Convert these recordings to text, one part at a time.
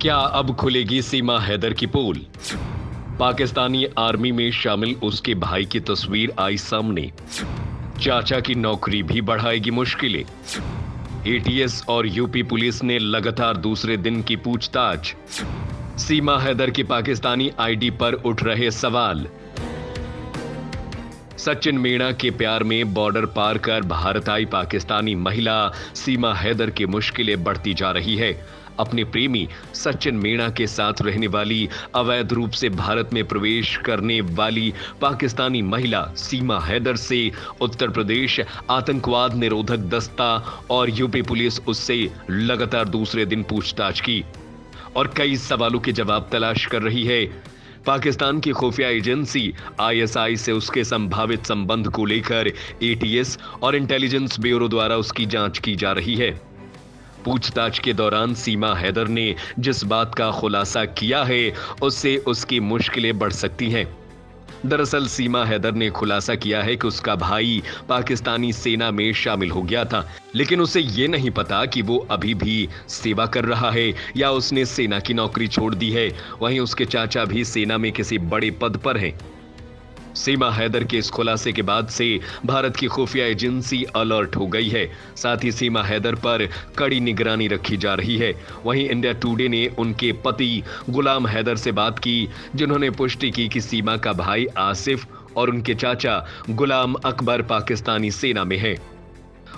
क्या अब खुलेगी सीमा हैदर की पोल? पाकिस्तानी आर्मी में शामिल उसके भाई की तस्वीर आई सामने। चाचा की नौकरी भी बढ़ाएगी मुश्किलें। एटीएस और यूपी पुलिस ने लगातार दूसरे दिन की पूछताछ। सीमा हैदर की पाकिस्तानी आईडी पर उठ रहे सवाल। सचिन मीणा के प्यार में बॉर्डर पार कर भारत आई पाकिस्तानी महिला सीमा हैदर की मुश्किलें बढ़ती जा रही है। अपने प्रेमी सचिन मीणा के साथ रहने वाली, अवैध रूप से भारत में प्रवेश करने वाली पाकिस्तानी महिला सीमा हैदर से उत्तर प्रदेश आतंकवाद निरोधक दस्ता और यूपी पुलिस उससे लगातार दूसरे दिन पूछताछ की और कई सवालों के जवाब तलाश कर रही है। पाकिस्तान की खुफिया एजेंसी आईएसआई से उसके संभावित संबंध को लेकर एटीएस और इंटेलिजेंस ब्यूरो द्वारा उसकी जांच की जा रही है। पूछताछ के दौरान सीमा हैदर ने जिस बात का खुलासा किया है उससे उसकी मुश्किलें बढ़ सकती हैं। दरअसल सीमा हैदर ने खुलासा किया है कि उसका भाई पाकिस्तानी सेना में शामिल हो गया था, लेकिन उसे यह नहीं पता कि वो अभी भी सेवा कर रहा है या उसने सेना की नौकरी छोड़ दी है। वहीं उसके चाचा भी सेना में किसी बड़े पद पर हैं। सीमा हैदर के इस खुलासे के बाद से भारत की खुफिया एजेंसी अलर्ट हो गई है। साथ ही सीमा हैदर पर कड़ी निगरानी रखी जा रही है। वहीं इंडिया टुडे ने उनके पति गुलाम हैदर से बात की, जिन्होंने पुष्टि की कि सीमा का भाई आसिफ और उनके चाचा गुलाम अकबर पाकिस्तानी सेना में हैं।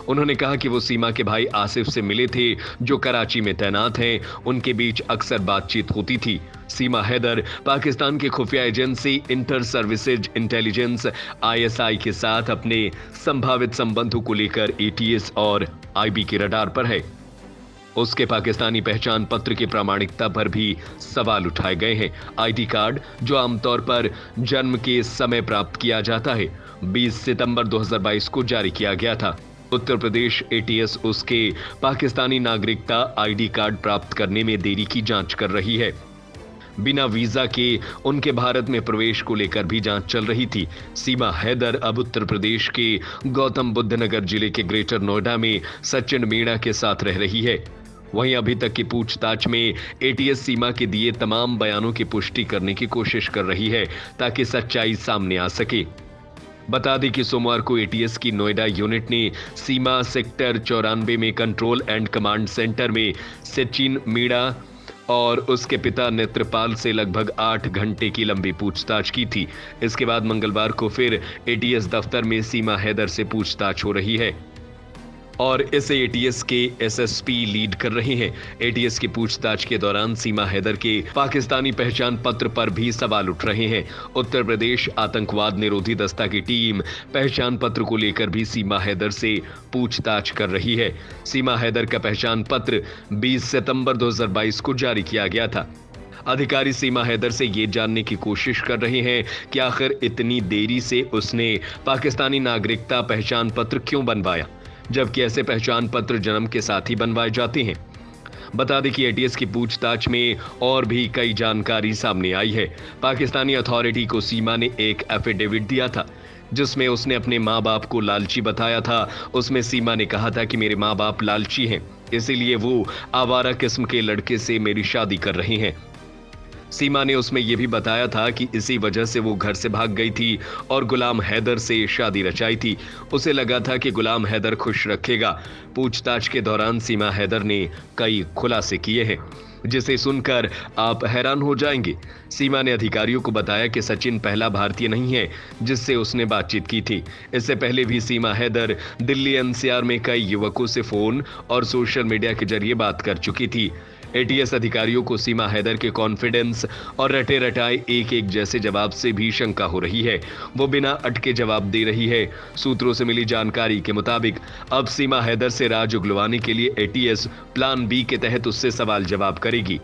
उन्होंने कहा कि वो सीमा के भाई आसिफ से मिले थे, जो कराची में तैनात हैं। उनके बीच अक्सर बातचीत होती थी। सीमा हैदर पाकिस्तान की खुफिया agency inter services intelligence ISI के साथ अपने संभावित संबंधों को लेकर एटीएस और आईबी के रडार पर है। उसके पाकिस्तानी पहचान पत्र की प्रामाणिकता पर भी सवाल उठाए गए हैं। आईडी कार्ड, जो आमतौर पर जन्म के समय प्राप्त किया जाता है, 20 सितंबर 2022 को जारी किया गया था। उत्तर प्रदेश एटीएस उसके पाकिस्तानी नागरिकता आईडी कार्ड प्राप्त करने में देरी की जांच कर रही है। बिना वीजा के उनके भारत में प्रवेश को लेकर भी जांच चल रही थी। सीमा हैदर अब उत्तर प्रदेश के गौतम बुद्ध नगर जिले के ग्रेटर नोएडा में सचिन मीणा के साथ रह रही है। वहीं अभी तक की पूछताछ में एटीएस सीमा के दिए तमाम बयानों की पुष्टि करने की कोशिश कर रही है, ताकि सच्चाई सामने आ सके। बता दें कि सोमवार को एटीएस की नोएडा यूनिट ने सीमा सेक्टर 94 में कंट्रोल एंड कमांड सेंटर में सचिन मीणा और उसके पिता नेत्रपाल से लगभग 8 घंटे की लंबी पूछताछ की थी। इसके बाद मंगलवार को फिर एटीएस दफ्तर में सीमा हैदर से पूछताछ हो रही है और इसे एटीएस के एसएसपी लीड कर रहे हैं। एटीएस की पूछताछ के दौरान सीमा हैदर के पाकिस्तानी पहचान पत्र पर भी सवाल उठ रहे हैं। उत्तर प्रदेश आतंकवाद निरोधी दस्ता की टीम पहचान पत्र को लेकर भी सीमा हैदर से पूछताछ कर रही है। सीमा हैदर का पहचान पत्र 20 सितंबर 2022 को जारी किया गया था। अधिकारी सीमा हैदर से ये जानने की कोशिश कर रहे हैं कि आखिर इतनी देरी से उसने पाकिस्तानी नागरिकता पहचान पत्र क्यों बनवाया, जबकि ऐसे पहचान पत्र जन्म के साथ ही बनवाए जाते हैं। बता दें कि एटीएस की पूछताछ में और भी कई जानकारी सामने आई है। पाकिस्तानी अथॉरिटी को सीमा ने एक एफिडेविट दिया था, जिसमें उसने अपने माँ बाप को लालची बताया था। उसमें सीमा ने कहा था कि मेरे माँ बाप लालची हैं, इसीलिए वो आवारा किस्म के लड़के से मेरी शादी कर रहे हैं। सीमा ने उसमें यह भी बताया था कि इसी वजह से वो घर से भाग गई थी और गुलाम हैदर से शादी रचाई थी। उसे लगा था कि गुलाम हैदर खुश रखेगा। पूछताछ के दौरान सीमा हैदर ने कई खुलासे किए हैं, जिसे सुनकर आप हैरान हो जाएंगे। सीमा ने अधिकारियों को बताया कि सचिन पहला भारतीय नहीं है जिससे उसने बातचीत की थी। इससे पहले भी सीमा हैदर दिल्ली एनसीआर में कई युवकों से फोन और सोशल मीडिया के जरिए बात कर चुकी थी। एटीएस अधिकारियों को सीमा हैदर के कॉन्फिडेंस और रटे रटाए एक एक जैसे जवाब से भी शंका हो रही है। वो बिना अटके जवाब दे रही है। सूत्रों से मिली जानकारी के मुताबिक अब सीमा हैदर से राज उगलवाने के लिए एटीएस प्लान बी के तहत उससे सवाल जवाब करेगी।